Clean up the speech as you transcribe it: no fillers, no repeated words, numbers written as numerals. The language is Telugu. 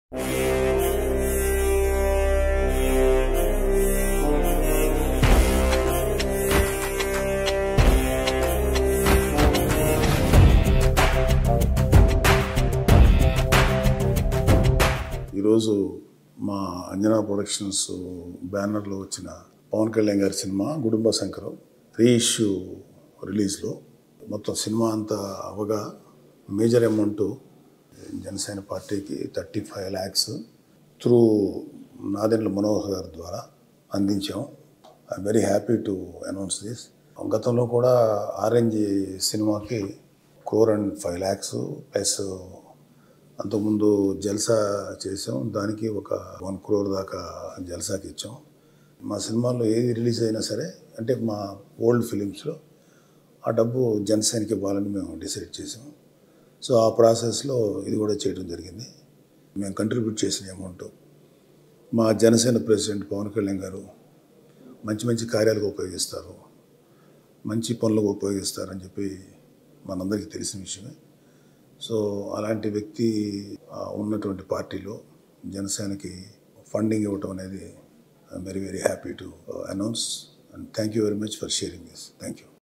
ఈరోజు మా అంజనా ప్రొడక్షన్స్ బ్యానర్లో వచ్చిన పవన్ కళ్యాణ్ గారి సినిమా కుటుంబ శంకరం రీఇష్యూ రిలీజ్లో మొత్తం సినిమా అంతా అవగా మేజర్ అమౌంట్ జనసేన పార్టీకి 35 lakhs త్రూ నాదెండ్ల మనోహర్ గారి ద్వారా అందించాం. I'm very happy to announce this. గతంలో కూడా ఆరెంజ్ సినిమాకి 1.5 lakhs ప్లస్ అంతకుముందు జల్సా చేసాం, దానికి ఒక 1 crore దాకా జల్సాకి ఇచ్చాం. మా సినిమాలో ఏది రిలీజ్ అయినా సరే అంటే మా ఓల్డ్ ఫిలిమ్స్లో ఆ డబ్బు జనసేనకి ఇవ్వాలని మేము డిసైడ్ చేసాం. సో ఆ ప్రాసెస్లో ఇది కూడా చేయడం జరిగింది. మేము కంట్రిబ్యూట్ చేసిన అమౌంట్ మా జనసేన ప్రెసిడెంట్ పవన్ కళ్యాణ్ గారు మంచి మంచి కార్యాలకు ఉపయోగిస్తారు, మంచి పనులకు ఉపయోగిస్తారని చెప్పి మనందరికీ తెలిసిన విషయమే. సో అలాంటి వ్యక్తి ఉన్నటువంటి పార్టీలో జనసేనకి ఫండింగ్ ఇవ్వటం అనేది I'm very very happy to announce. And thank you very much for sharing this. Thank you.